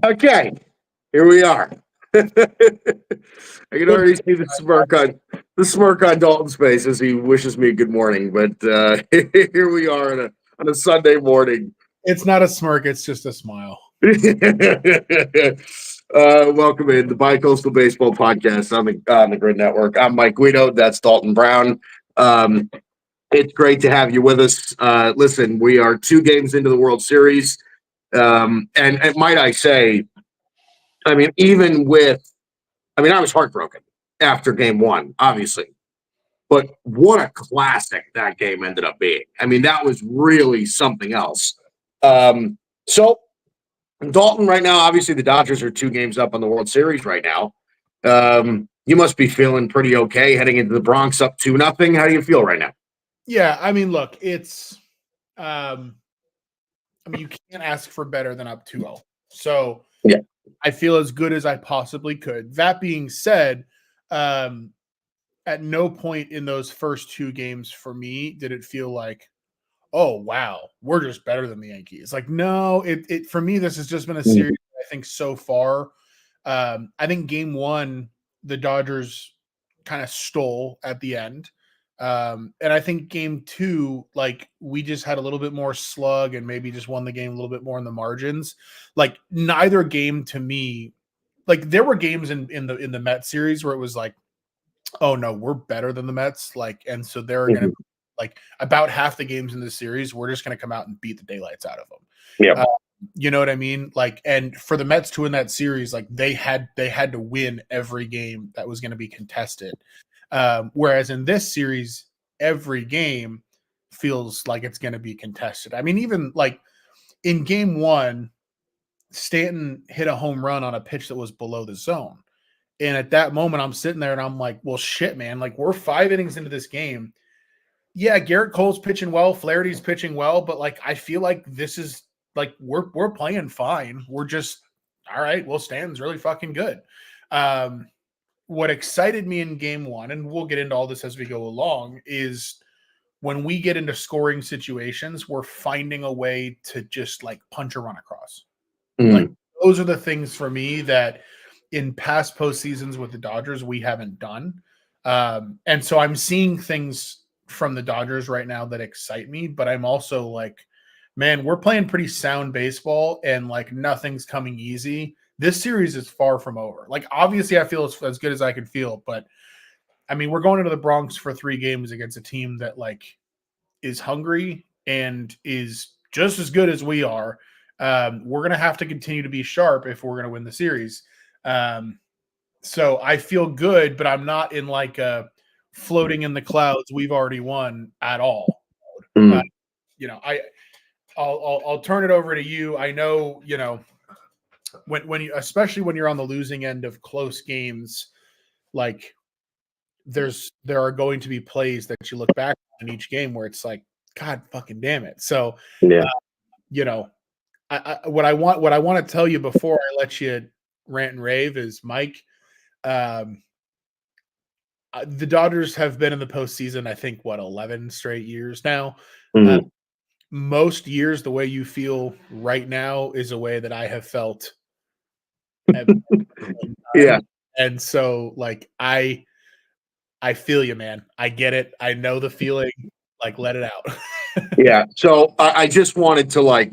Okay, here we are. I can already see the smirk on Dalton's face as he wishes me good morning. But here we are on a Sunday morning. It's not a smirk, it's just a smile. Welcome in the Bicoastal Baseball Podcast on the Grid Network. I'm Mike Guido. That's Dalton Brown. It's great to have you with us. Listen, we are 2 games into the World Series. And might I say, I mean, I was heartbroken after game 1, obviously. But what a classic that game ended up being. I mean, that was really something else. So Dalton right now, obviously the Dodgers are 2 games up on the World Series right now. You must be feeling pretty okay heading into the Bronx up 2-0. How do you feel right now? Yeah, I mean, look, it's you can't ask for better than up 2-0. So yeah, I feel as good as I possibly could. That being said, at no point in those first 2 games for me did it feel like, oh wow, we're just better than the Yankees. Like, no, it for me, this has just been a series, I think, so far. I think game 1, the Dodgers kind of stole at the end. And I think game 2, like, we just had a little bit more slug and maybe just won the game a little bit more in the margins. Like, neither game to me, like, there were games in the Mets series where it was like, oh no, we're better than the Mets. Like, and so they're going to, like, about half the games in the series, we're just going to come out and beat the daylights out of them. Yeah. You know what I mean? Like, and for the Mets to win that series, like, they had to win every game that was going to be contested. Whereas in this series, every game feels like it's going to be contested. I mean, even like in game 1, Stanton hit a home run on a pitch that was below the zone. And at that moment, I'm sitting there and I'm like, well, shit, man, like, we're 5 innings into this game. Yeah, Garrett Cole's pitching well, Flaherty's pitching well, but like, I feel like this is like, we're playing fine. We're just, all right, well, Stanton's really fucking good. What excited me in game 1, and we'll get into all this as we go along, is when we get into scoring situations, we're finding a way to just like punch a run across. Like, those are the things for me that in past postseasons with the Dodgers, we haven't done. And so I'm seeing things from the Dodgers right now that excite me, but I'm also like, man, we're playing pretty sound baseball and like nothing's coming easy. This series is far from over. Like, obviously I feel as good as I can feel, but I mean, we're going into the Bronx for 3 games against a team that like is hungry and is just as good as we are. We're going to have to continue to be sharp if we're going to win the series. So I feel good, but I'm not in like a floating in the clouds, we've already won at all. You know, I'll turn it over to you. I know, you know, when you, especially when you're on the losing end of close games, like there are going to be plays that you look back on in each game where it's like, God fucking damn it. So, you know, what I want to tell you before I let you rant and rave is, Mike, the Dodgers have been in the postseason, I think, 11 straight years now. Most years, the way you feel right now is a way that I have felt. Yeah. And so, like, I feel you, man. I get it. I know the feeling. Like, let it out. Yeah. So I just wanted to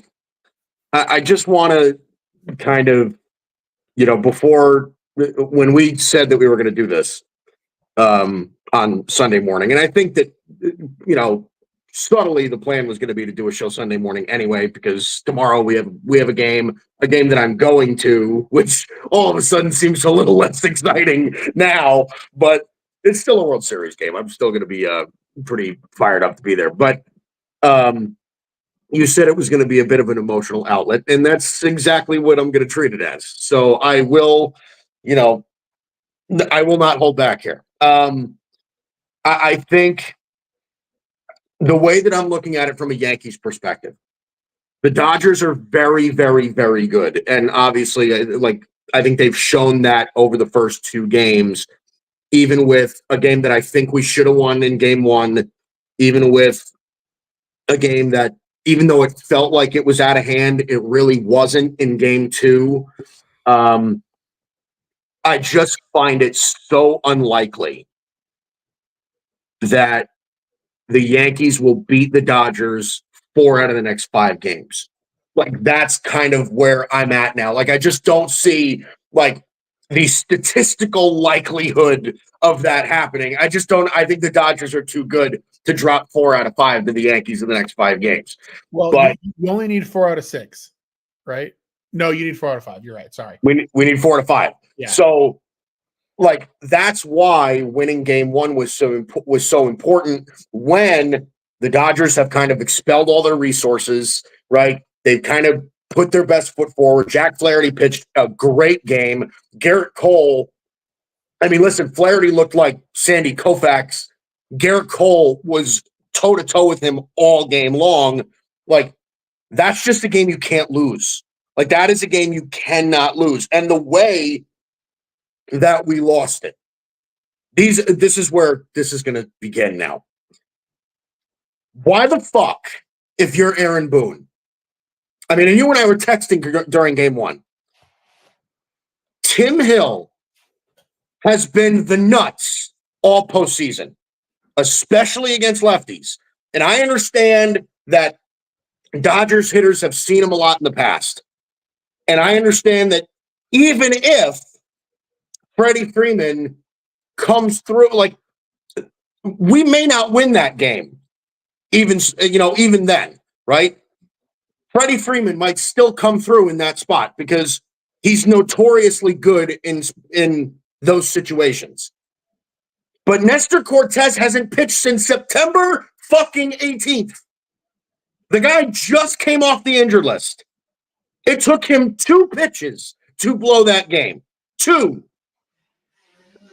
I just want to kind of, you know, before when we said that we were going to do this on Sunday morning, and I think that, you know, subtly the plan was going to be to do a show Sunday morning anyway, because tomorrow we have a game that I'm going to, which all of a sudden seems a little less exciting now, but it's still a World Series game. I'm still going to be pretty fired up to be there. But you said it was going to be a bit of an emotional outlet, and that's exactly what I'm going to treat it as. So I will, you know, I will not hold back here. I think the way that I'm looking at it from a Yankees perspective, the Dodgers are very, very, very good. And obviously, like, I think they've shown that over the first 2 games, even with a game that I think we should have won in game 1, even with a game that, even though it felt like it was out of hand, it really wasn't in game 2. I just find it so unlikely that the Yankees will beat the Dodgers 4 out of the next 5 games. Like, that's kind of where I'm at now. Like, I just don't see like the statistical likelihood of that happening. I just don't. I think the Dodgers are too good to drop 4 out of 5 to the Yankees in the next 5 games. Well, but you only need 4 out of 6, right? No, you need 4 out of 5. You're right. Sorry. We need 4 to 5. Yeah. So, like, that's why winning game 1 was so important when the Dodgers have kind of expelled all their resources, right? They've kind of put their best foot forward. Jack Flaherty pitched a great game. Garrett Cole, I mean, listen, Flaherty looked like Sandy Koufax. Garrett Cole was toe-to-toe with him all game long. Like, that's just a game you can't lose. Like, that is a game you cannot lose. And the way that we lost it, this is where this is going to begin now. Why the fuck, if you're Aaron Boone, I mean, and you and I were texting during game 1, Tim Hill has been the nuts all postseason, especially against lefties. And I understand that Dodgers hitters have seen him a lot in the past. And I understand that even if Freddie Freeman comes through, like, we may not win that game, even then, right? Freddie Freeman might still come through in that spot because he's notoriously good in those situations. But Nestor Cortez hasn't pitched since September fucking 18th. The guy just came off the injured list. It took him 2 pitches to blow that game. 2.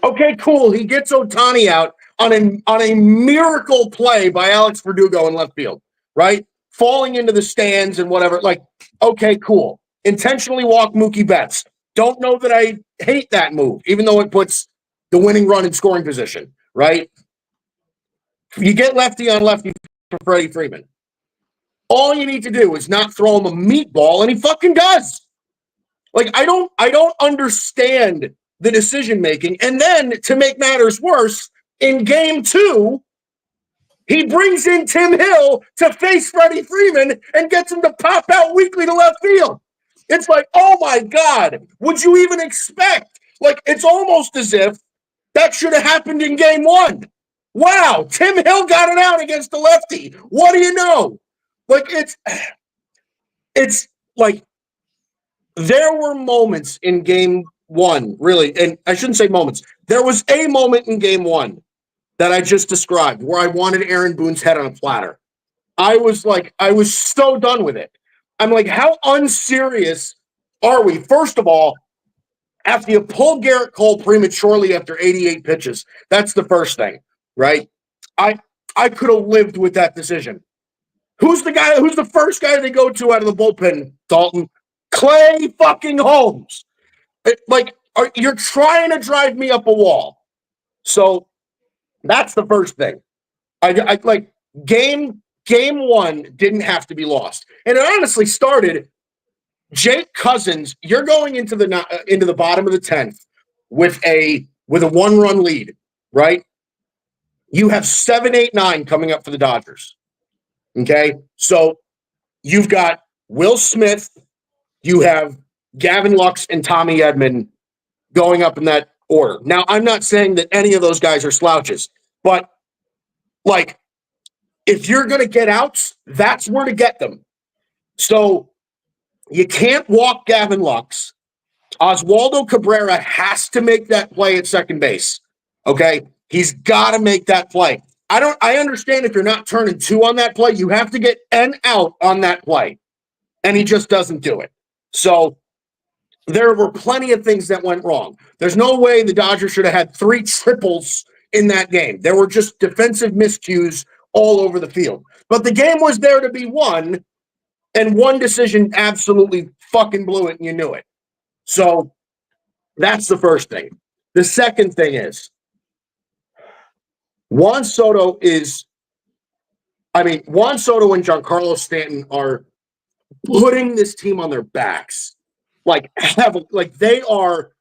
Okay, cool. He gets Ohtani out on a miracle play by Alex Verdugo in left field, right? Falling into the stands and whatever. Like, okay, cool. Intentionally walk Mookie Betts. Don't know that I hate that move, even though it puts the winning run in scoring position, right? You get lefty on lefty for Freddie Freeman. All you need to do is not throw him a meatball, and he fucking does. Like, I don't understand the decision making. And then, to make matters worse, in game 2, he brings in Tim Hill to face Freddie Freeman and gets him to pop out weakly to left field. It's like, oh my God, would you even expect? Like, it's almost as if that should have happened in game 1. Wow, Tim Hill got it out against the lefty. What do you know? Like, it's like, there were moments in game 1, really, and I shouldn't say moments. There was a moment in game 1 that I just described where I wanted Aaron Boone's head on a platter. I was so done with it. I'm like, how unserious are we? First of all, after you pull Garrett Cole prematurely after 88 pitches, that's the first thing, right? I could have lived with that decision. Who's the first guy they go to out of the bullpen, Dalton? Clay fucking Holmes. You're trying to drive me up a wall. So that's the first thing. I like game 1 didn't have to be lost. And it honestly started, Jake Cousins, you're going into the bottom of the 10th with a 1-run lead, right? You have 7, 8, 9 coming up for the Dodgers. Okay? So you've got Will Smith, you have Gavin Lux and Tommy Edman going up in that order. Now, I'm not saying that any of those guys are slouches, but like, if you're going to get outs, that's where to get them. So you can't walk Gavin Lux. Oswaldo Cabrera has to make that play at second base. Okay? He's got to make that play. I understand if you're not turning 2 on that play, you have to get an out on that play. And he just doesn't do it. So there were plenty of things that went wrong. There's no way the Dodgers should have had 3 triples in that game. There were just defensive miscues all over the field. But the game was there to be won, and one decision absolutely fucking blew it, and you knew it. So that's the first thing. The second thing is, Juan Soto and Giancarlo Stanton are putting this team on their backs. they are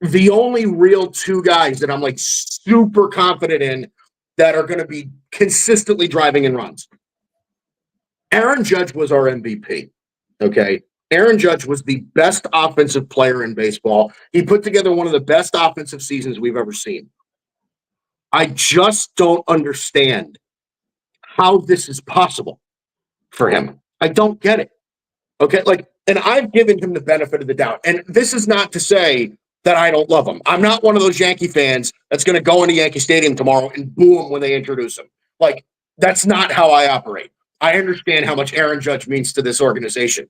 the only real two guys that I'm like super confident in that are going to be consistently driving in runs. Aaron Judge was our MVP. Okay. Aaron Judge was the best offensive player in baseball. He put together one of the best offensive seasons we've ever seen. I just don't understand how this is possible for him. I don't get it. Okay. And I've given him the benefit of the doubt. And this is not to say that I don't love him. I'm not one of those Yankee fans that's going to go into Yankee Stadium tomorrow and boo him when they introduce him. That's not how I operate. I understand how much Aaron Judge means to this organization.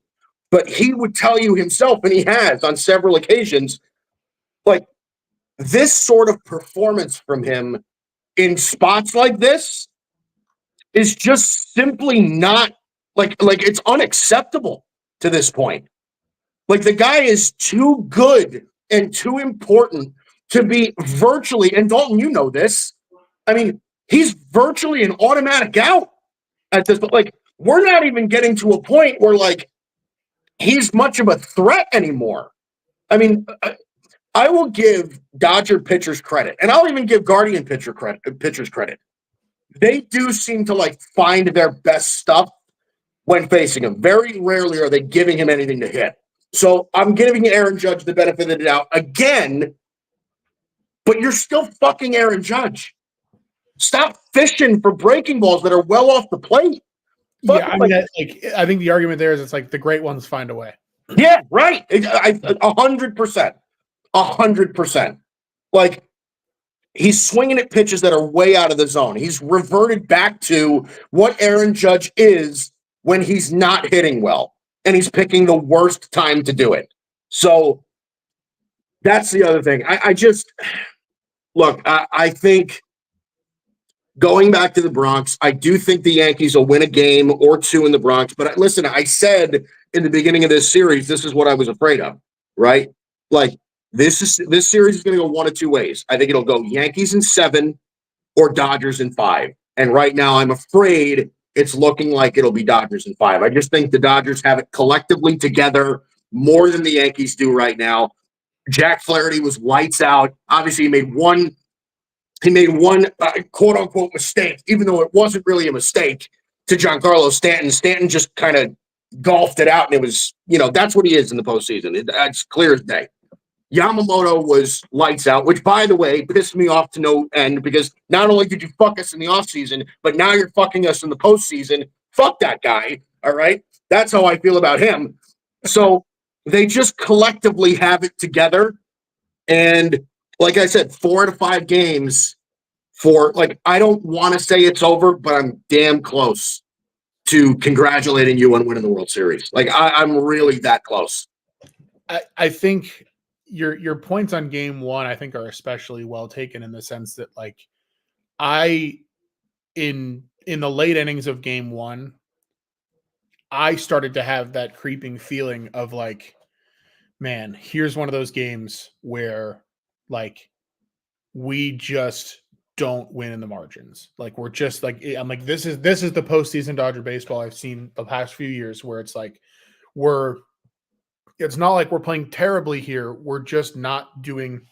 But he would tell you himself, and he has on several occasions, this sort of performance from him in spots like this is just simply not it's unacceptable to this point. The guy is too good and too important to be virtually, and Dalton, you know this. I mean, he's virtually an automatic out at this point. We're not even getting to a point where he's much of a threat anymore. I mean, I will give Dodger pitchers credit, and I'll even give Guardian pitchers credit. They do seem to find their best stuff when facing him. Very rarely are they giving him anything to hit. So I'm giving Aaron Judge the benefit of the doubt again, but you're still fucking Aaron Judge. Stop fishing for breaking balls that are well off the plate. Yeah, I mean, I think the argument there is it's the great ones find a way. Yeah, right. 100%. 100%. He's swinging at pitches that are way out of the zone. He's reverted back to what Aaron Judge is when he's not hitting well, and he's picking the worst time to do it. So that's the other thing. I think going back to the Bronx, I do think the Yankees will win a game or two in the Bronx. But listen, I said in the beginning of this series, this is what I was afraid of, right? This series is going to go one of two ways. I think it'll go Yankees in 7 or Dodgers in 5. And right now, I'm afraid it's looking like it'll be Dodgers in 5. I just think the Dodgers have it collectively together more than the Yankees do right now. Jack Flaherty was lights out. Obviously, he made one quote unquote mistake, even though it wasn't really a mistake, to Giancarlo Stanton. Stanton just kind of golfed it out, and it was, that's what he is in the postseason. It's clear as day. Yamamoto was lights out, which, by the way, pissed me off to no end, because not only did you fuck us in the offseason, but now you're fucking us in the postseason. Fuck that guy, all right? That's how I feel about him. So they just collectively have it together. And like I said, 4 to 5 games I don't want to say it's over, but I'm damn close to congratulating you on winning the World Series. I'm really that close. I think your points on game 1, I think, are especially well taken, in the sense that in the late innings of game 1, I started to have that creeping feeling of man, here's one of those games where we just don't win in the margins. We're just I'm this is the postseason Dodger baseball I've seen the past few years, where it's it's not like we're playing terribly here. We're just not doing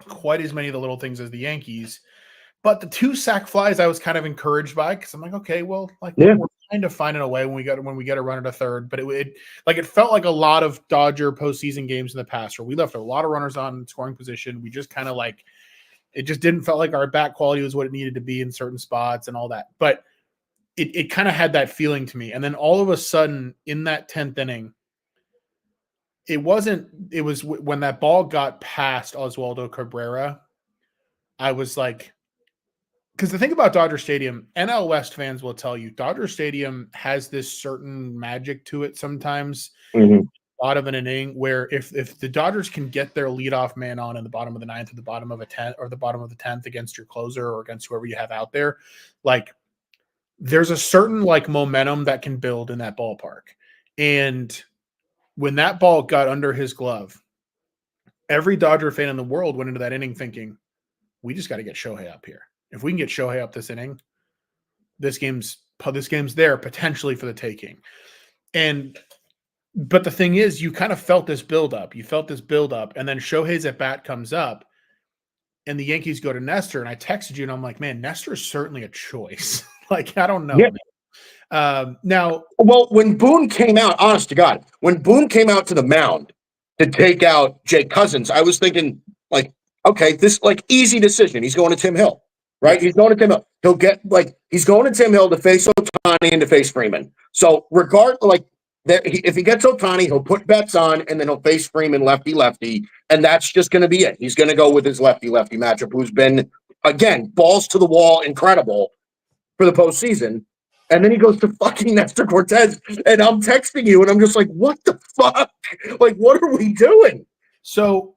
quite as many of the little things as the Yankees. But the 2 sack flies, I was kind of encouraged by, because I'm okay, well, we're kind of finding a way when we get a run at a third. But it felt like a lot of Dodger postseason games in the past, where we left a lot of runners on scoring position. We just kind of it just didn't feel like our bat quality was what it needed to be in certain spots and all that. But it kind of had that feeling to me. And then all of a sudden, in that 10th inning, it was when that ball got past Oswaldo Cabrera, I was because the thing about Dodger Stadium, NL West fans will tell you, Dodger Stadium has this certain magic to it sometimes. Mm-hmm. Out of an inning, where if the Dodgers can get their leadoff man on in the bottom of the 9th, or the bottom of a 10th, or the bottom of the 10th against your closer, or against whoever you have out there, there's a certain momentum that can build in that ballpark. And when that ball got under his glove, every Dodger fan in the world went into that inning thinking, we just got to get Shohei up here. If we can get Shohei up this inning, this game's there potentially for the taking. And But the thing is, you kind of felt this buildup. You felt this buildup, and then Shohei's at bat comes up, and the Yankees go to Nestor. And I texted you, and I'm like, man, Nestor is certainly a choice. Like, I don't know, Yeah. man. Now, Well, when Boone came out, honest to God, when Boone came out to the mound to take out Jake Cousins, I was thinking, like, okay, this like easy decision. He's going to Tim Hill, right? yes. He's going to Tim Hill. He'll get like he's going to Tim Hill to face Ohtani and to face Freeman. So like that, if he gets Ohtani, he'll put bets on, and then he'll face Freeman lefty lefty, and that's just going to be it. He's going to go with his lefty lefty matchup, who's been again balls to the wall, incredible for the postseason. And then he goes to fucking Nestor Cortez, and I'm texting you, and I'm just like, what the fuck? Like, what are we doing? So,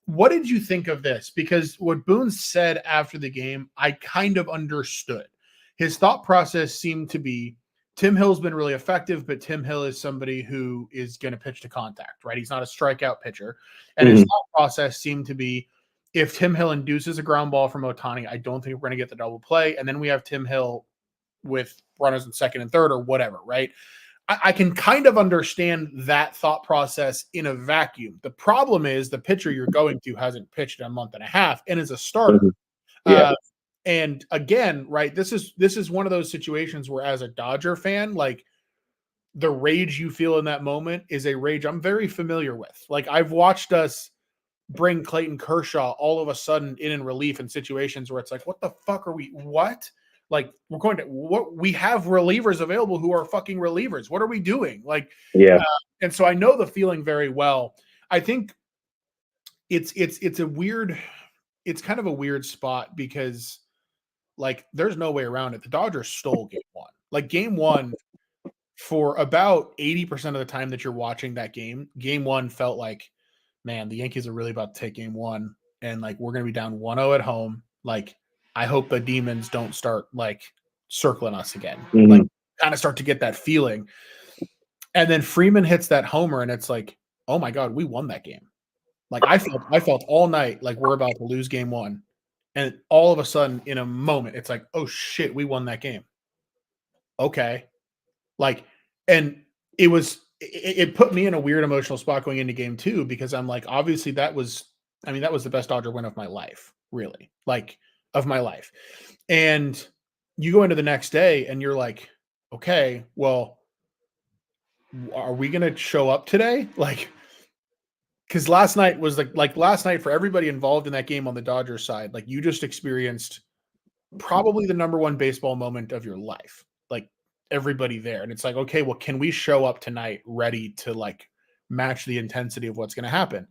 what did you think of this? Because what Boone said after the game, I kind of understood. His thought process seemed to be Tim Hill's been really effective, but Tim Hill is somebody who is going to pitch to contact, right? He's not a strikeout pitcher. And his thought process seemed to be if Tim Hill induces a ground ball from Ohtani, I don't think we're going to get the double play. And then we have Tim Hill with runners in second and third or whatever, right? I can kind of understand that thought process in a vacuum. The problem is the pitcher you're going to hasn't pitched in a month and a half and is a starter. Yeah. And again, right, this is one of those situations where as a Dodger fan, like the rage you feel in that moment is a rage I'm very familiar with. Like I've watched us bring Clayton Kershaw all of a sudden in relief in situations where it's like, what the fuck are we? What? Like we're going to what we have relievers available who are fucking relievers. What are we doing? Like, Yeah. And so I know the feeling very well. I think it's a weird, it's kind of a weird spot because like there's no way around it. The Dodgers stole game one. Like game one, for about 80% of the time that you're watching that game one felt like, man, the Yankees are really about to take game one. And like we're gonna be down 1-0 at home. Like I hope the demons don't start like circling us again. Like kind of start to get that feeling. And then Freeman hits that homer, and it's like, oh my God, we won that game. Like I felt all night like we're about to lose game one. And all of a sudden, in a moment, it's like, oh shit, we won that game. Okay. Like, and it put me in a weird emotional spot going into game two because I'm like, obviously that was the best Dodger win of my life, really, like of my life. And you go into the next day and you're like, okay, well, are we going to show up today? Like, because last night was like last night for everybody involved in that game on the Dodgers side, like you just experienced probably the number one baseball moment of your life. Like everybody there. And it's like, okay, well, can we show up tonight ready to like match the intensity of what's going to happen?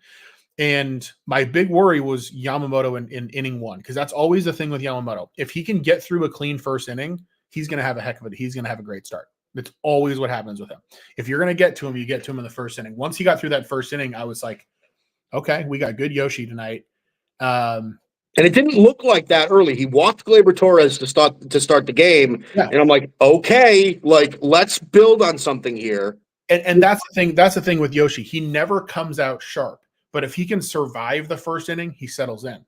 And my big worry was Yamamoto in inning one, because that's always the thing with Yamamoto. If he can get through a clean first inning, he's going to have a heck of it. He's going to have a great start. That's always what happens with him. If you're going to get to him, you get to him in the first inning. Once he got through that first inning, I was like, okay, we got good Yoshi tonight. And it didn't look like that early. He walked Gleyber Torres to start the game, and I'm like, okay, like let's build on something here. And that's the thing. That's the thing with Yoshi. He never comes out sharp, but if he can survive the first inning, he settles in.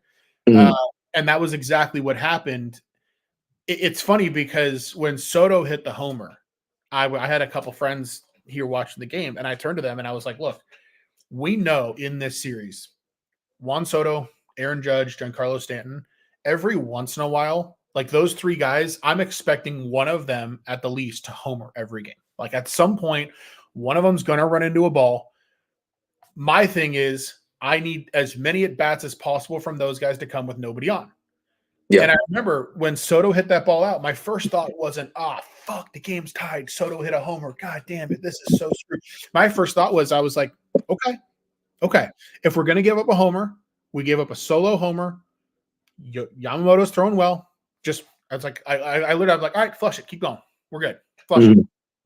And that was exactly what happened. It's funny because when Soto hit the homer, I had a couple friends here watching the game, and I turned to them and I was like, look, we know in this series, Juan Soto, Aaron Judge, Giancarlo Stanton, every once in a while, like those three guys, I'm expecting one of them at the least to homer every game. Like at some point, one of them's going to run into a ball. My thing is I need as many at-bats as possible from those guys to come with nobody on. Yeah. And I remember when Soto hit that ball out, my first thought wasn't, fuck, the game's tied. Soto hit a homer. God damn it. This is so screwed. My first thought was, I was like, okay. If we're going to give up a homer, we give up a solo homer. Yamamoto's throwing well. Just, I was like, I literally was like, all right, flush it. Keep going. We're good. Flush it.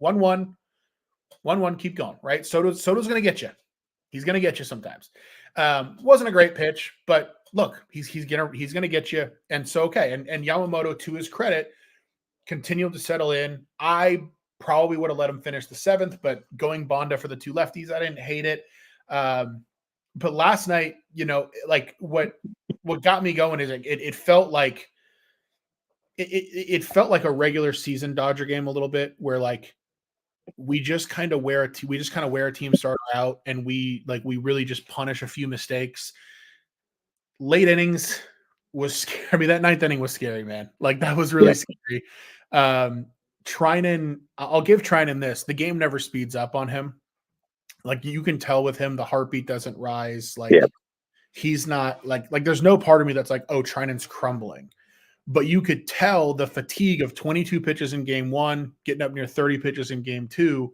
1-1. 1-1. Keep going. Right. Soto's going to get you. He's going to get you sometimes. Wasn't a great pitch, but look, he's going to get you. And so, okay. And Yamamoto, to his credit, continued to settle in. I probably would have let him finish the seventh, but going Bonda for the two lefties, I didn't hate it. But last night, like what got me going is it felt like it felt like a regular season Dodger game a little bit, where like we just kind of wear a team starter out, and we really just punish a few mistakes. Late innings was scary. I mean, that ninth inning was scary, man. Like, that was really scary. Trinan, I'll give Trinan this. The game never speeds up on him. Like, you can tell with him, the heartbeat doesn't rise. Like, he's not like there's no part of me that's like, oh, Trinan's crumbling. But you could tell the fatigue of 22 pitches in game one, getting up near 30 pitches in game two.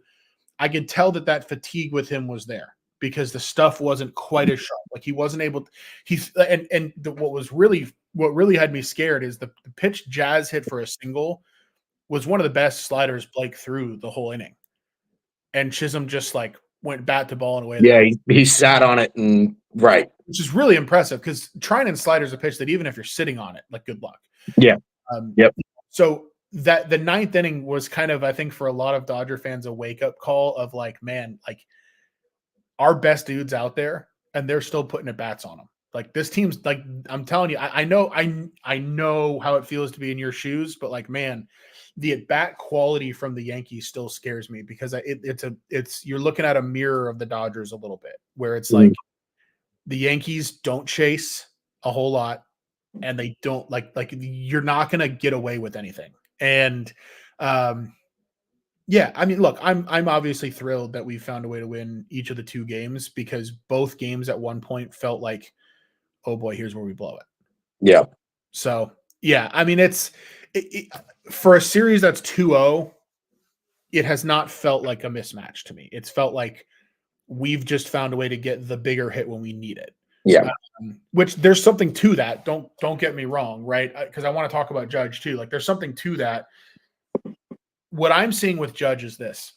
I could tell that fatigue with him was there because the stuff wasn't quite as sharp. Like, he wasn't able to, what really had me scared is the pitch Jazz hit for a single was one of the best sliders Blake threw the whole inning. And Chisholm just like went bat to ball and away. Yeah, he sat on it and right. Which is really impressive because Trinan slider is a pitch that even if you're sitting on it, like, good luck. Yeah. Yep. So that the ninth inning was kind of, I think, for a lot of Dodger fans, a wake-up call of like, man, like, our best dudes out there and they're still putting at bats on them. Like, this team's like, I'm telling you, I know how it feels to be in your shoes, but like, man, the at-bat quality from the Yankees still scares me because you're looking at a mirror of the Dodgers a little bit, where it's like the Yankees don't chase a whole lot, and they don't like you're not going to get away with anything. And yeah, I mean, look, I'm obviously thrilled that we found a way to win each of the two games, because both games at one point felt like, oh boy, here's where we blow it. Yeah. So yeah, I mean, for a series that's 2-0, it has not felt like a mismatch to me. It's felt like we've just found a way to get the bigger hit when we need it. Yeah. Which there's something to that. Don't get me wrong, right? Because I want to talk about Judge too. Like, there's something to that. What I'm seeing with Judge is this: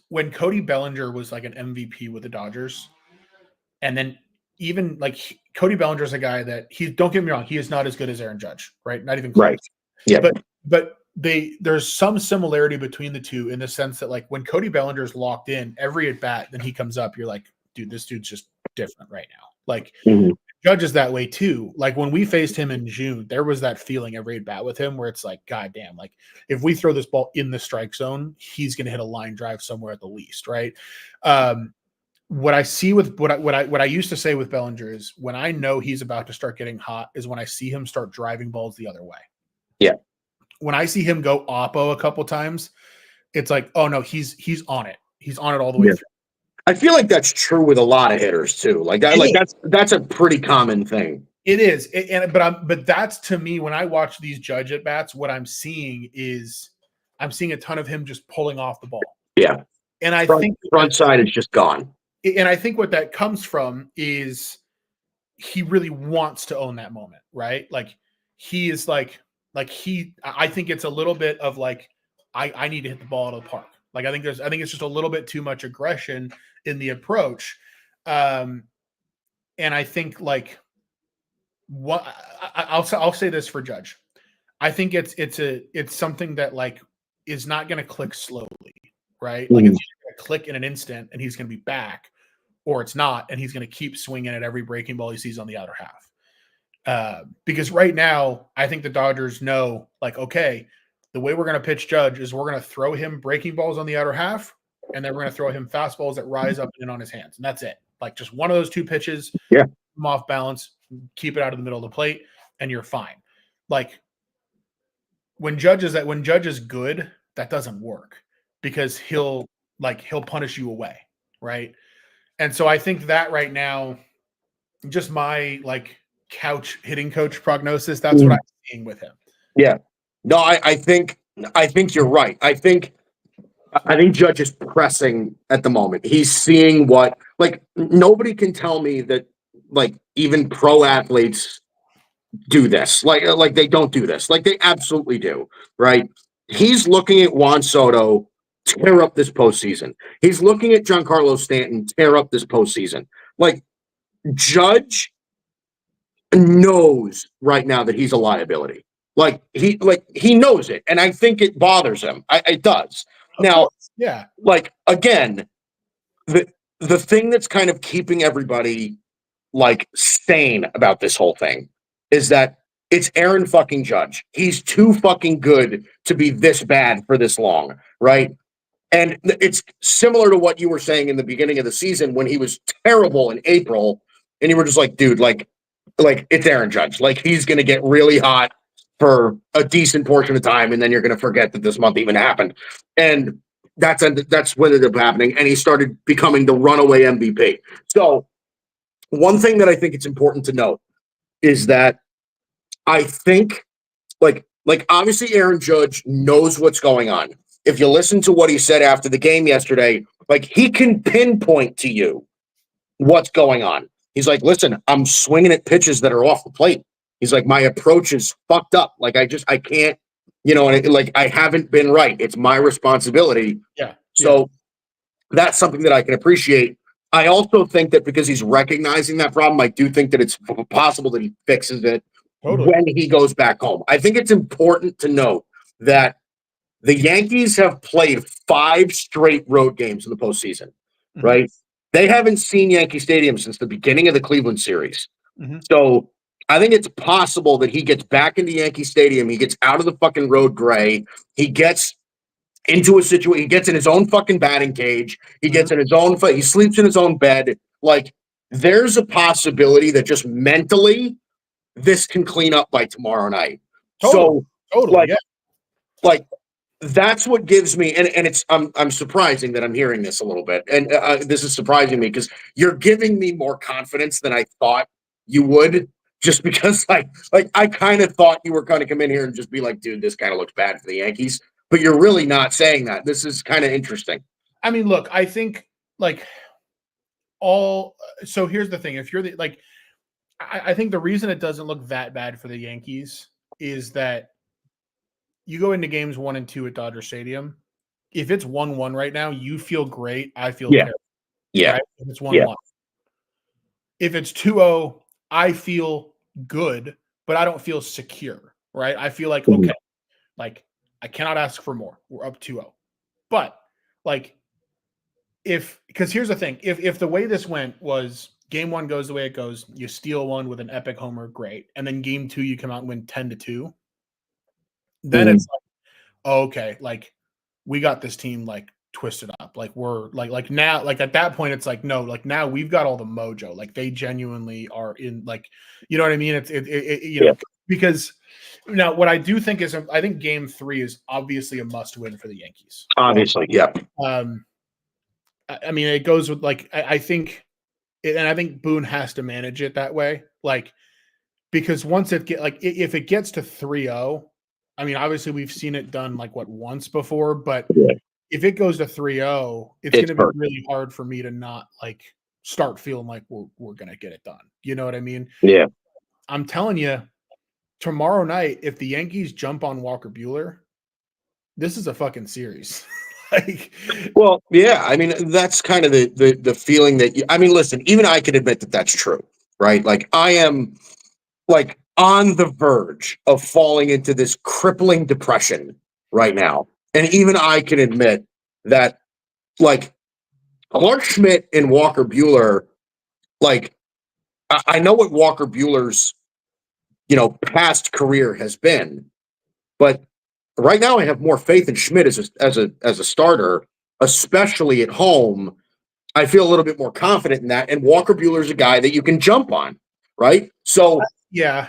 when Cody Bellinger was like an MVP with the Dodgers, and then even like Cody Bellinger is a guy that don't get me wrong, he is not as good as Aaron Judge, right? Not even close. Right. Yeah. But there's some similarity between the two in the sense that, like, when Cody Bellinger is locked in every at bat, then he comes up, you're like, dude, this dude's just different right now. Like, Judge is that way too. Like, when we faced him in June, there was that feeling every at bat with him where it's like, God damn, like, if we throw this ball in the strike zone, he's going to hit a line drive somewhere at the least, right? What I see with what I used to say with Bellinger is, when I know he's about to start getting hot is when I see him start driving balls the other way. Yeah. When I see him go oppo a couple times, it's like, oh no, he's on it. He's on it all the way through. I feel like that's true with a lot of hitters too. That's a pretty common thing. It is. But that's, to me, when I watch these Judge at bats, what I'm seeing is I'm seeing a ton of him just pulling off the ball. Yeah. And I think front side is just gone. And I think what that comes from is he really wants to own that moment, right? Like, he is I think it's a little bit of like, I need to hit the ball out of the park. Like, I think it's just a little bit too much aggression in the approach. And I think, like, what I'll say this for Judge. I think it's something that, like, is not going to click slowly, right? Like, it's going to click in an instant and he's going to be back, or it's not, and he's going to keep swinging at every breaking ball he sees on the outer half. Because right now, I think the Dodgers know, like, okay, the way we're going to pitch Judge is we're going to throw him breaking balls on the outer half, and then we're going to throw him fastballs that rise up and in on his hands. And that's it. Like, just one of those two pitches, him off balance, keep it out of the middle of the plate, and you're fine. Like, when Judge is good, that doesn't work, because he'll punish you away, right? And so I think that right now, just my, like, couch hitting coach prognosis, that's what I'm seeing with him. Yeah. No, I think you're right. I think Judge is pressing at the moment. He's seeing what, like, nobody can tell me that, like, even pro athletes do this. Like they don't do this. Like, they absolutely do, right? He's looking at Juan Soto tear up this postseason. He's looking at Giancarlo Stanton tear up this postseason. Like, Judge knows right now that he's a liability. Like, he knows it, and I think it bothers him. It does. Now, yeah. Like, again, the thing that's kind of keeping everybody, like, sane about this whole thing is that it's Aaron fucking Judge. He's too fucking good to be this bad for this long, right? And it's similar to what you were saying in the beginning of the season when he was terrible in April, and you were just like, dude, like it's Aaron Judge. Like he's going to get really hot for a decent portion of time, and then you're going to forget that this month even happened. And that's what ended up happening. And he started becoming the runaway MVP. So one thing that I think it's important to note is that I think like obviously Aaron Judge knows what's going on. If you listen to what he said after the game yesterday, like he can pinpoint to you what's going on. He's like, listen, I'm swinging at pitches that are off the plate. He's like, my approach is fucked up. Like I can't, and like I haven't been right. It's my responsibility. Yeah. So that's something that I can appreciate. I also think that because he's recognizing that problem, I do think that it's possible that he fixes it when he goes back home. I think it's important to note that the Yankees have played 5 straight road games in the postseason, right? They haven't seen Yankee Stadium since the beginning of the Cleveland series. So I think it's possible that he gets back into Yankee Stadium. He gets out of the fucking road gray. He gets into a situation. He gets in his own fucking batting cage. He gets in his own. He sleeps in his own bed. Like there's a possibility that just mentally this can clean up by tomorrow night. Totally. Like that's what gives me, and it's I'm surprising that I'm hearing this a little bit, and this is surprising me because you're giving me more confidence than I thought you would, just because like I kind of thought you were going to come in here and just be like, dude, this kind of looks bad for the Yankees, but you're really not saying that. This is kind of interesting. I mean, look, I think so here's the thing. If you're I think the reason it doesn't look that bad for the Yankees is that you go into games 1 and 2 at Dodger Stadium. If it's 1-1 right now, you feel great. I feel terrible. Yeah. Right? If it's 1-1. If it's 2-0, I feel good, but I don't feel secure. Right? I feel like, okay, like I cannot ask for more. We're up 2-0. But because here's the thing, if the way this went was game 1 goes the way it goes, you steal one with an epic homer, great. And then game 2, you come out and win 10-2. Then it's like, okay, like we got this team like twisted up. Like we're like now, like at that point, it's like, no, like now we've got all the mojo. Like they genuinely are in, like, you know what I mean? It's know, because now what I do think is, I think game 3 is obviously a must win for the Yankees. Obviously. Yeah. I mean, it goes with I think, and I think Boone has to manage it that way. Like, because once it if it gets to 3-0, I mean, obviously we've seen it done once before, but if it goes to 3-0, it's going to be really hard for me to not start feeling like we're going to get it done. You know what I mean? Yeah. I'm telling you, tomorrow night, if the Yankees jump on Walker Buehler, this is a fucking series. Well, yeah, I mean, that's kind of the feeling that I mean, listen, even I can admit that that's true, right? Like I am on the verge of falling into this crippling depression right now. And even I can admit that Clark Schmidt and Walker Buehler, I know what Walker Buehler's, past career has been, but right now I have more faith in Schmidt as a starter, especially at home. I feel a little bit more confident in that. And Walker Buehler's a guy that you can jump on, right? So yeah,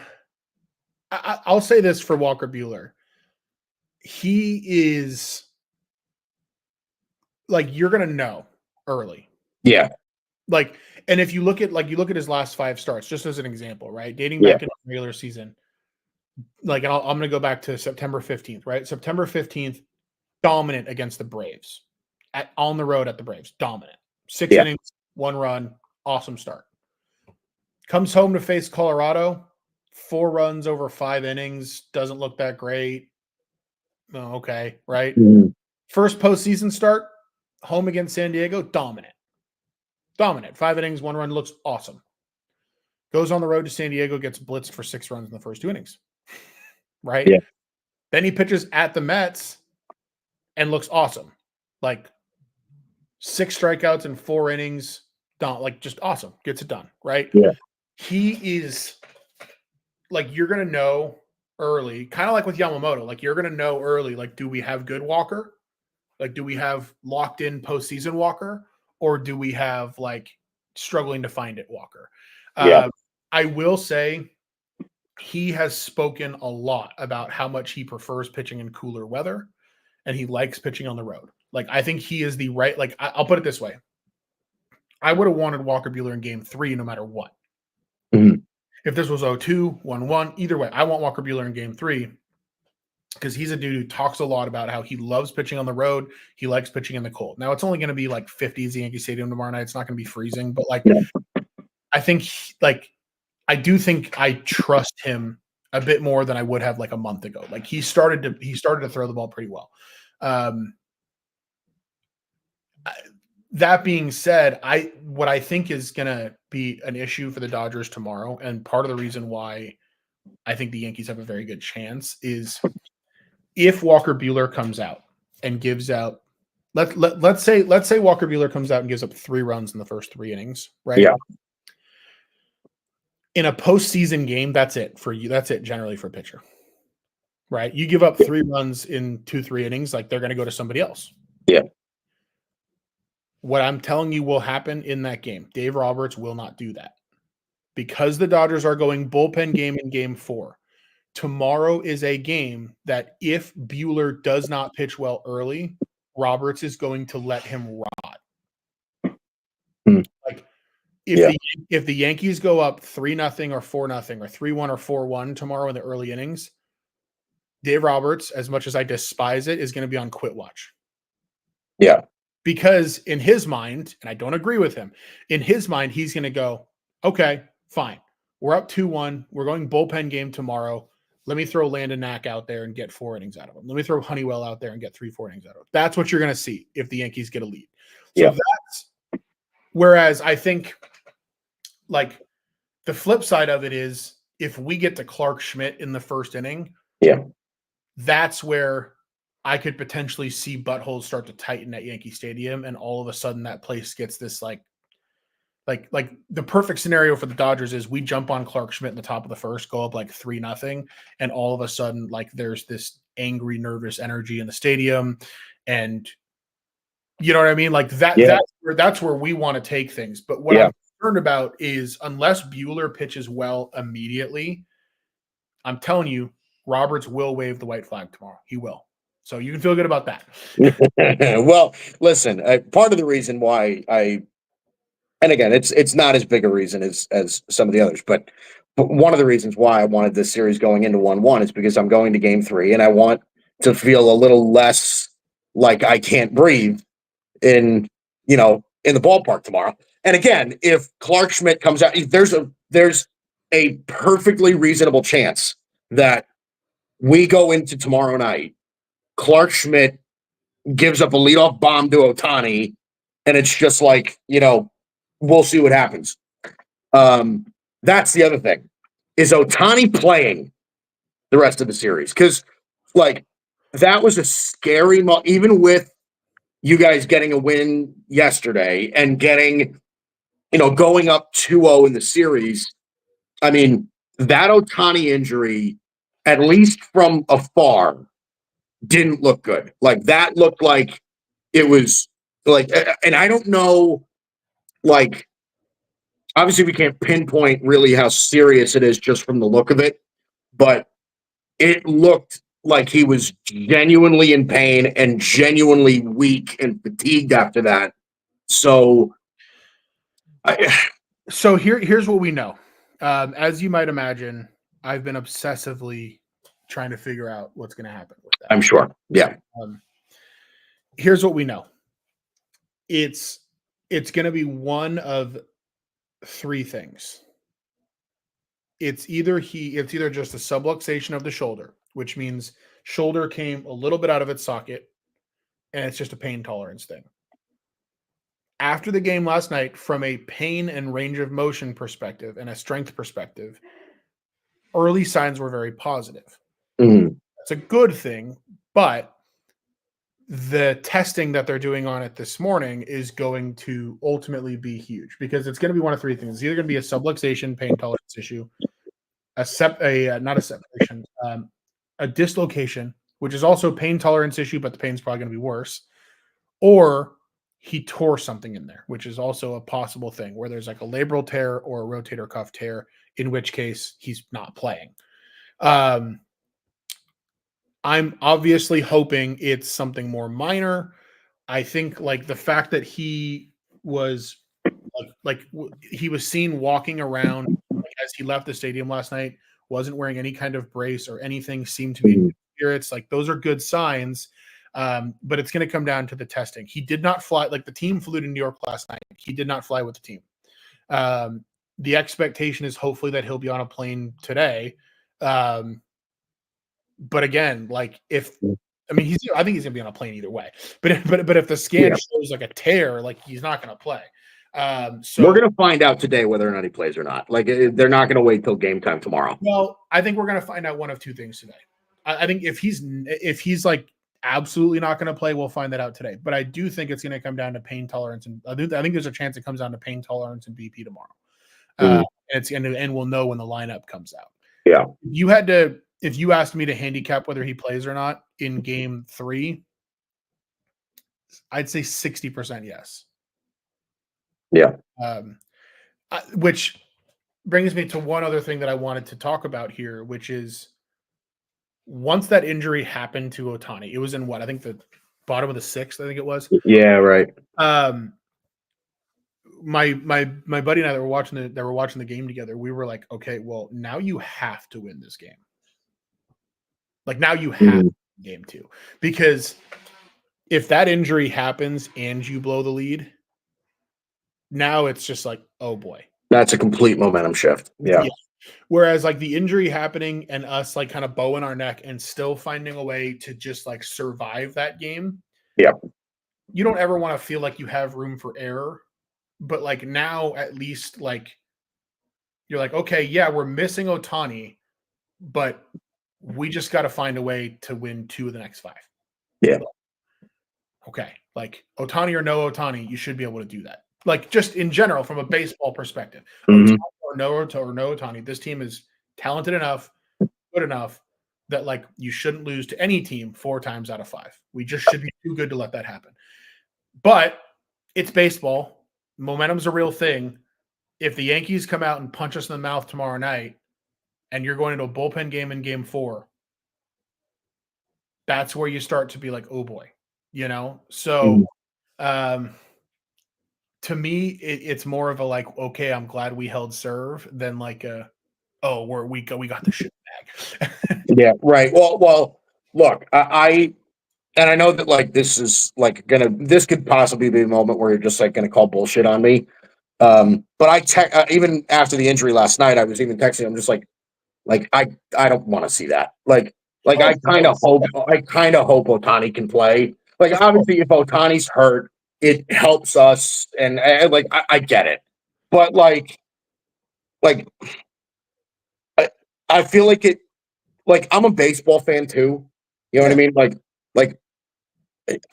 I'll say this for Walker Buehler. He is you're gonna know early. Yeah. And if you look at his last 5 starts, just as an example, right? Dating back in the regular season. I'm going to go back to September 15th, right? September 15th, dominant against the Braves. On the road at the Braves, dominant. 6 innings, 1 run, awesome start. Comes home to face Colorado, 4 runs over 5 innings, doesn't look that great. Oh, okay, right? First postseason start, home against San Diego, dominant. 5 innings, 1 run, looks awesome. Goes on the road to San Diego, gets blitzed for 6 runs in the first 2 innings. Right? Yeah. Then he pitches at the Mets and looks awesome. 6 strikeouts in 4 innings, just awesome. Gets it done, right? Yeah. He is you're going to know early, kind of like with Yamamoto, you're going to know early, do we have good Walker Like, do we have locked in postseason Walker, or do we have like struggling to find it Walker? Yeah. I will say he has spoken a lot about how much he prefers pitching in cooler weather and he likes pitching on the road. Like, I think he is the right, like, I'll put it this way. I would have wanted Walker Buehler in game 3 no matter what. Mhm. If this was 0-2, 1-1, either way, I want Walker Buehler in game 3 because he's a dude who talks a lot about how he loves pitching on the road. He likes pitching in the cold. Now, it's only going to be like 50s at Yankee Stadium tomorrow night. It's not going to be freezing, but like, Yeah. I think I do think I trust him a bit more than I would have like a month ago. Like, he started to throw the ball pretty well. That being said, what I think is going to be an issue for the Dodgers tomorrow, and part of the reason why I think the Yankees have a very good chance is if Walker Buehler comes out and gives out, let's say Walker Buehler comes out and gives up 3 runs in the first 3 innings, right? Yeah. In a postseason game, that's it for you. That's it generally for a pitcher, right? You give up 3 runs in 2-3 innings, like they're going to go to somebody else. Yeah. What I'm telling you will happen in that game, Dave Roberts will not do that because the Dodgers are going bullpen game in game 4. Tomorrow is a game that if Buehler does not pitch well early, Roberts is going to let him rot. Like, if the Yankees go up 3-0 or 4-0 or 3-1 or 4-1 tomorrow in the early innings, Dave Roberts, as much as I despise it, is going to be on quit watch. Yeah. Because in his mind, and I don't agree with him, in his mind, he's going to go, okay, fine. We're up 2-1. We're going bullpen game tomorrow. Let me throw Landon Knack out there and get 4 innings out of him. Let me throw Honeywell out there and get 3-4 innings out of him. That's what you're going to see if the Yankees get a lead. So that's whereas I think like the flip side of it is if we get to Clark Schmidt in the first inning, that's where I could potentially see buttholes start to tighten at Yankee Stadium, and all of a sudden that place gets this like the perfect scenario for the Dodgers is we jump on Clark Schmidt in the top of the first, go up like 3-0, and all of a sudden like there's this angry, nervous energy in the stadium, and you know what I mean? Like that's where we want to take things. But what I'm concerned about is unless Buehler pitches well immediately, I'm telling you, Roberts will wave the white flag tomorrow. He will. So you can feel good about that. Well, listen, part of the reason why and again, it's not as big a reason as some of the others, but one of the reasons why I wanted this series going into 1-1 is because I'm going to game 3 and I want to feel a little less like I can't breathe in the ballpark tomorrow. And again, if Clark Schmidt comes out, there's a perfectly reasonable chance that we go into tomorrow night, Clark Schmidt gives up a leadoff bomb to Ohtani, and it's just like, we'll see what happens. That's the other thing. Is Ohtani playing the rest of the series? Because, that was a scary moment, even with you guys getting a win yesterday and getting, going up 2-0 in the series. I mean, that Ohtani injury, at least from afar, didn't look good. Like, that looked like it was and I don't know, obviously we can't pinpoint really how serious it is just from the look of it, but it looked like he was genuinely in pain and genuinely weak and fatigued after that. So, here's what we know. As you might imagine, I've been obsessively trying to figure out what's going to happen with that. I'm sure. Yeah. Here's what we know. It's going to be one of 3 things. It's either just a subluxation of the shoulder, which means shoulder came a little bit out of its socket, and it's just a pain tolerance thing. After the game last night, from a pain and range of motion perspective and a strength perspective, early signs were very positive. Mm-hmm. That's a good thing, but the testing that they're doing on it this morning is going to ultimately be huge because it's going to be one of 3 things. It's either going to be a subluxation pain tolerance issue, a dislocation, which is also a pain tolerance issue, but the pain's probably going to be worse, or he tore something in there, which is also a possible thing where there's like a labral tear or a rotator cuff tear, in which case he's not playing. I'm obviously hoping it's something more minor. I think like the fact that he was he was seen walking around as he left the stadium last night, wasn't wearing any kind of brace or anything, seemed to be in good spirits. Like those are good signs. But it's going to come down to the testing. He did not fly. Like the team flew to New York last night. He did not fly with the team. The expectation is hopefully that he'll be on a plane today. But again, like I think he's going to be on a plane either way. But if the scan shows like a tear, like he's not going to play. So we're going to find out today whether or not he plays or not. Like they're not going to wait till game time tomorrow. Well, I think we're going to find out one of two things today. I think if he's like absolutely not going to play, we'll find that out today. But I do think it's going to come down to pain tolerance, and I think there's a chance it comes down to pain tolerance and BP tomorrow. And we'll know when the lineup comes out. Yeah. If you asked me to handicap whether he plays or not in game 3, I'd say 60% yes. Yeah. Which brings me to one other thing that I wanted to talk about here, which is once that injury happened to Ohtani, it was in what? I think the bottom of the 6th, I think it was. Yeah, right. My buddy and I that were watching the game together, we were like, okay, well, now you have to win this game. Like now you have game 2. Because if that injury happens and you blow the lead, now it's just like, oh boy. That's a complete momentum shift. Yeah. Whereas like the injury happening and us like kind of bowing our neck and still finding a way to just like survive that game. Yeah. You don't ever want to feel like you have room for error. But like now at least like you're like, okay, yeah, we're missing Ohtani, but we just got to find a way to win 2 of the next 5. Yeah. Okay. Like Ohtani or no Ohtani, you should be able to do that. Like just in general, from a baseball perspective, Ohtani or no Ohtani, this team is talented enough, good enough that like you shouldn't lose to any team 4 times out of 5. We just should be too good to let that happen. But it's baseball. Momentum's a real thing. If the Yankees come out and punch us in the mouth tomorrow night and you're going into a bullpen game in game 4, that's where you start to be like, oh boy, So to me, it's more of a like, okay, I'm glad we held serve than like we got the shit back. Yeah, right. Well, look, I know that like this is like this could possibly be a moment where you're just like gonna call bullshit on me. But even after the injury last night, I was even texting. I'm just like I don't want to see that. Like I kind of hope Ohtani can play. Like obviously, if Ohtani's hurt, it helps us, and like I get it, but like I feel like it. Like I'm a baseball fan too. You know what I mean? Like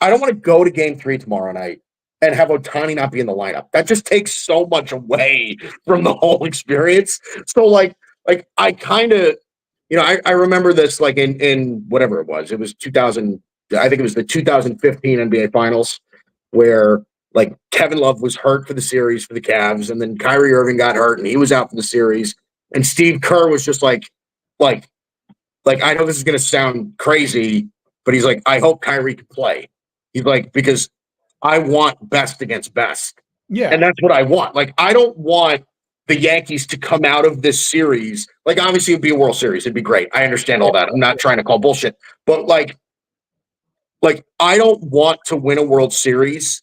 I don't want to go to game 3 tomorrow night and have Ohtani not be in the lineup. That just takes so much away from the whole experience. So like I kind of, I remember this like in whatever it was 2000. I think it was the 2015 NBA Finals where like Kevin Love was hurt for the series for the Cavs, and then Kyrie Irving got hurt and he was out for the series, and Steve Kerr was just like I know this is going to sound crazy, but he's like, I hope Kyrie can play. He's like, because I want best against best. Yeah. And that's what I want. Like, I don't want the Yankees to come out of this series. Like, obviously, it'd be a World Series. It'd be great. I understand all that. I'm not trying to call bullshit. But, like I don't want to win a World Series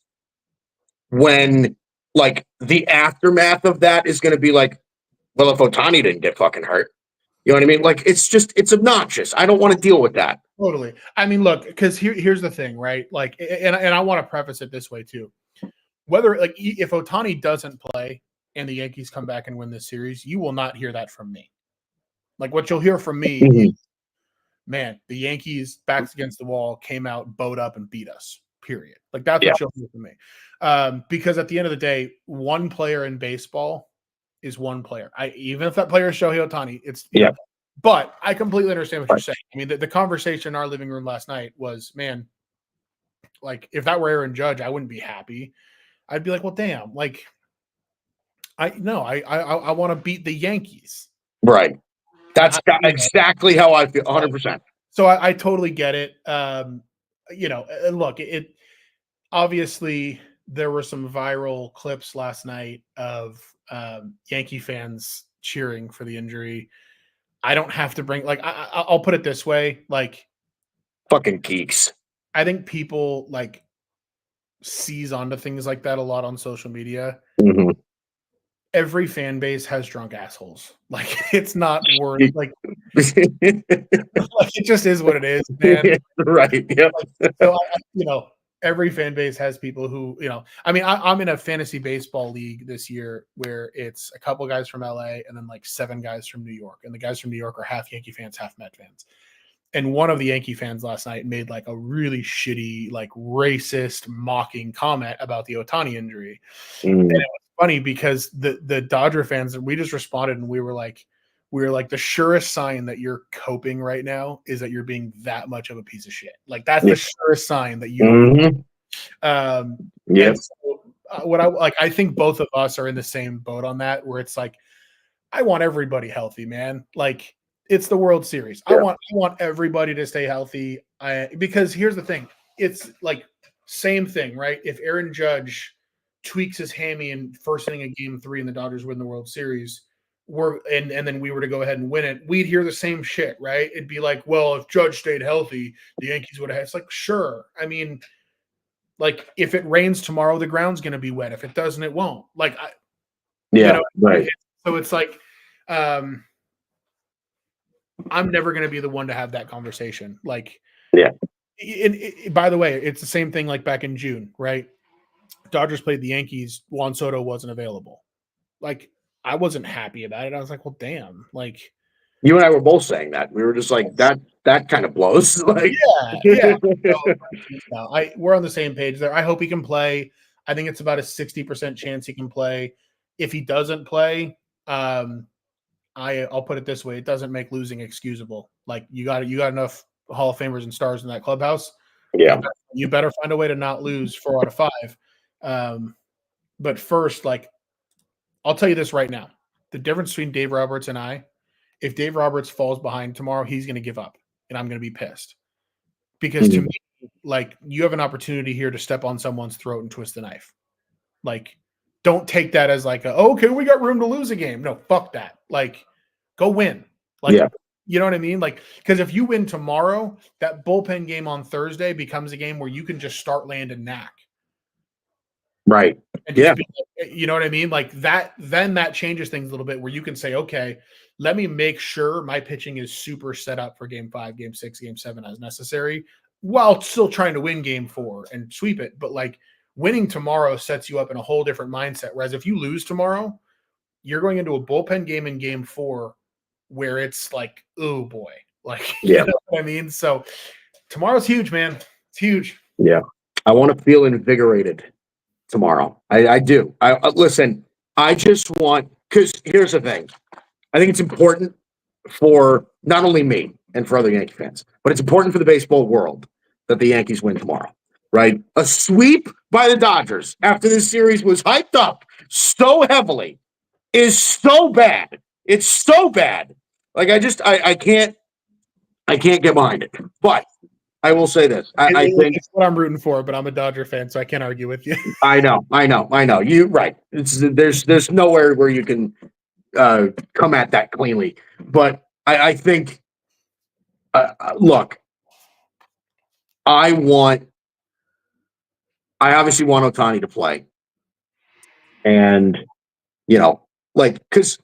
when, like, the aftermath of that is going to be like, well, if Ohtani didn't get fucking hurt. You know what I mean? Like, it's obnoxious. I don't want to deal with that. Totally. I mean, look, because here's the thing, right? Like, and I want to preface it this way too. Whether like if Ohtani doesn't play and the Yankees come back and win this series, you will not hear that from me. Like what you'll hear from me is, man, the Yankees backs against the wall, came out, bowed up, and beat us. Period. Like that's what you'll hear from me. Because at the end of the day, one player in baseball is one player. Even if that player is Shohei Ohtani, it's But I completely understand what you're saying. I mean, the conversation in our living room last night was, man, like if that were Aaron Judge, I wouldn't be happy. I'd be like, well, damn, like I want to beat the Yankees. Right. That's You know, exactly how I feel. 100%. so I totally get it. You know, look, it obviously there were some viral clips last night of Yankee fans cheering for the injury. I don't have to bring like I'll put it this way, like Fucking geeks. I think people like seize onto things like that a lot on social media. Mm-hmm. Every fan base has drunk assholes. Like it's not worth like it just is what it is, man. Right. Yep. So you know, every fan base has people who, you know, I mean, I'm in a fantasy baseball league this year where it's a couple guys from LA and then like 7 guys from New York. And the guys from New York are half Yankee fans, half Met fans. And one of the Yankee fans last night made like a really shitty, like racist, mocking comment about the Ohtani injury. And it was funny because the Dodger fans, we just responded and we were like, the surest sign that you're coping right now is that you're being that much of a piece of shit. Like that's the surest sign that you. Yeah. So, what I like, I think both of us are in the same boat on that, where it's like, I want everybody healthy, man. Like it's the World Series. I want everybody to stay healthy. Because here's the thing, it's like same thing, right? If Aaron Judge tweaks his hammy in first inning of Game 3 and the Dodgers win the World Series, and then we were to go ahead and win it, we'd hear the same shit, right? It'd be like, well, if Judge stayed healthy, the Yankees would have. It's like, sure. I mean, like if it rains tomorrow, the ground's going to be wet. If it doesn't, it won't. Like, Right. So it's like, I'm never going to be the one to have that conversation. Like, by the way, it's the same thing like back in June, right? Dodgers played the Yankees. Juan Soto wasn't available. Like, I wasn't happy about it. I was like, well, damn. Like, you and I were both saying that. We were just like, that kind of blows. Like, yeah. We're on the same page there. I hope he can play. I think it's about a 60% chance he can play. If he doesn't play, I'll put it this way: it doesn't make losing excusable. Like you got enough Hall of Famers and stars in that clubhouse. Yeah, you better find a way to not lose 4 out of 5. But first, like I'll tell you this right now: the difference between Dave Roberts and I, if Dave Roberts falls behind tomorrow, he's going to give up, and I'm going to be pissed because to me, like you have an opportunity here to step on someone's throat and twist the knife. Like, don't take that as like, okay, we got room to lose a game. No, fuck that. Like, go win. Like, you know what I mean? Like, because if you win tomorrow, that bullpen game on Thursday becomes a game where you can just start Landon Knack. Right. And you know what I mean? Like that, then that changes things a little bit where you can say, okay, let me make sure my pitching is super set up for Game 5, Game 6, Game 7 as necessary, while still trying to win Game 4 and sweep it. But like, winning tomorrow sets you up in a whole different mindset. Whereas if you lose tomorrow, you're going into a bullpen game in Game 4 where it's like, oh boy, like, you know what I mean? So tomorrow's huge, man. It's huge. Yeah. I want to feel invigorated tomorrow. I do. I listen, I just want, because here's the thing. I think it's important for not only me and for other Yankee fans, but it's important for the baseball world that the Yankees win tomorrow. Right? A sweep by the Dodgers after this series was hyped up so heavily is so bad. It's so bad. Like I can't get behind it. But I will say this. I think it's what I'm rooting for, but I'm a Dodger fan, so I can't argue with you. I know. You right. There's nowhere where you can come at that cleanly. But I think look, I obviously want Ohtani to play. And, you know, like, because,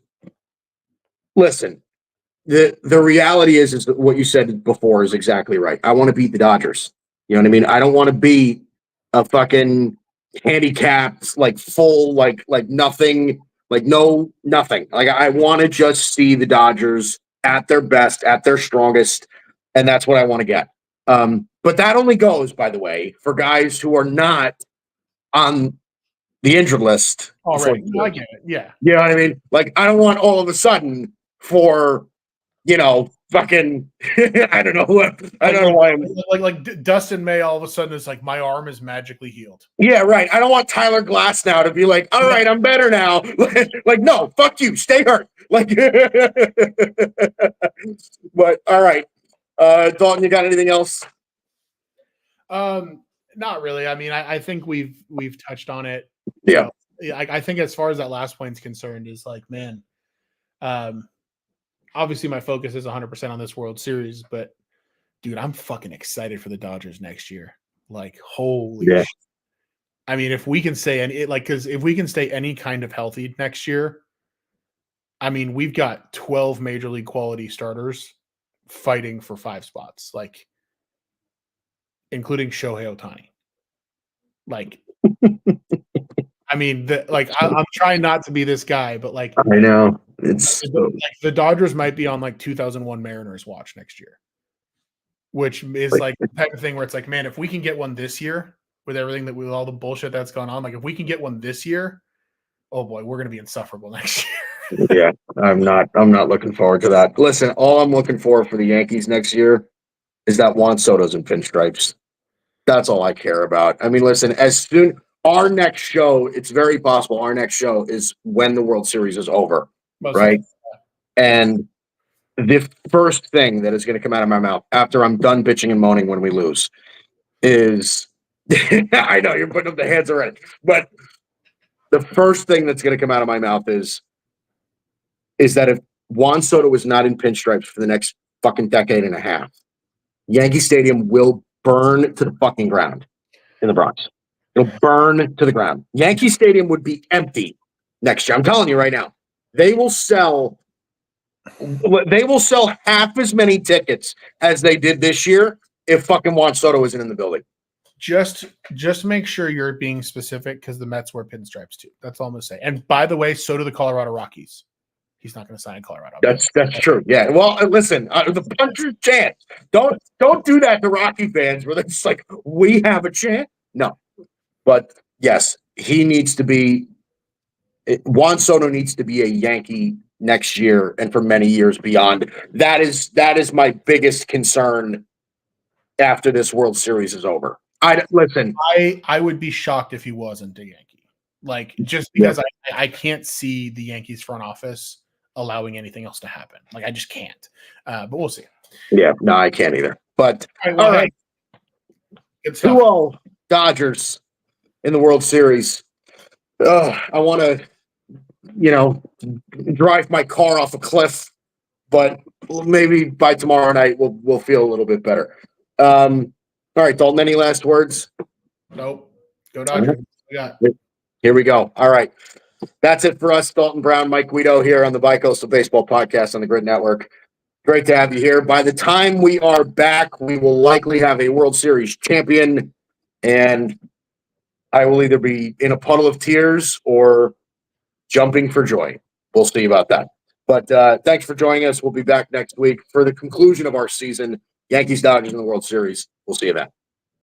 listen, the reality is that what you said before is exactly right. I want to beat the Dodgers. You know what I mean? I don't want to be a fucking handicapped, like, full, like nothing, like, no, nothing. Like, I want to just see the Dodgers at their best, at their strongest, and that's what I want to get. But that only goes, by the way, for guys who are not on the injured list already. I get it. Yeah. You know what I mean? Like, I don't want all of a sudden for, fucking I don't know what I don't know why I'm Dustin May all of a sudden is like, my arm is magically healed. yeah, right. I don't want Tyler Glass now to be like, all right, I'm better now. Like, no, fuck you, stay hurt. Like but all right. Dalton, you got anything else? Not really. I mean, I think we've touched on it. Yeah. So, yeah, I think as far as that last point's concerned, is like, man, obviously my focus is 100% on this World Series, but dude, I'm fucking excited for the Dodgers next year. Like, holy shit. I mean, if we can stay because if we can stay any kind of healthy next year, I mean, we've got 12 major league quality starters fighting for 5 spots, like including Shohei Ohtani. Like, I mean, I'm trying not to be this guy, but like, I know it's like the Dodgers might be on like 2001 Mariners watch next year, which is like the type of thing where it's like, man, if we can get one this year with everything with all the bullshit that's gone on, like if we can get one this year, oh boy, we're gonna be insufferable next year. Yeah, I'm not looking forward to that. Listen, all I'm looking for the Yankees next year is that Juan Soto's in pinstripes. That's all I care about. I mean, listen, our next show, it's very possible our next show is when the World Series is over, right? And the first thing that is going to come out of my mouth after I'm done bitching and moaning when we lose is, I know you're putting up the hands already, but the first thing that's going to come out of my mouth is that if Juan Soto is not in pinstripes for the next fucking decade and a half, Yankee Stadium will burn to the fucking ground in the Bronx. It'll burn to the ground. Yankee Stadium would be empty next year. I'm telling you right now. They will sell half as many tickets as they did this year if fucking Juan Soto isn't in the building. Just make sure you're being specific, because the Mets wear pinstripes too. That's all I'm gonna say. And by the way, so do the Colorado Rockies. He's not going to sign in Colorado. That's true. Yeah. Well, listen, the puncher's chance. Don't do that to Rocky fans where it's like, we have a chance. No, but yes, he needs to be. Juan Soto needs to be a Yankee next year and for many years beyond. That is my biggest concern after this World Series is over. I would be shocked if he wasn't a Yankee. Like, just because I can't see the Yankees front office allowing anything else to happen. Like, I just can't. But we'll see. Yeah, no, I can't either. But all right. 2-0 Dodgers in the World Series. I want to, drive my car off a cliff, but maybe by tomorrow night we'll feel a little bit better. All right, Dalton, any last words? Nope. Go Dodgers. Here we go. All right. That's it for us, Dalton Brown, Mike Guido here on the Bicoastal Baseball Podcast on the Grid Network. Great to have you here. By the time we are back, we will likely have a World Series champion, and I will either be in a puddle of tears or jumping for joy. We'll see about that. But thanks for joining us. We'll be back next week for the conclusion of our season. Yankees, Dodgers in the World Series. We'll see you then.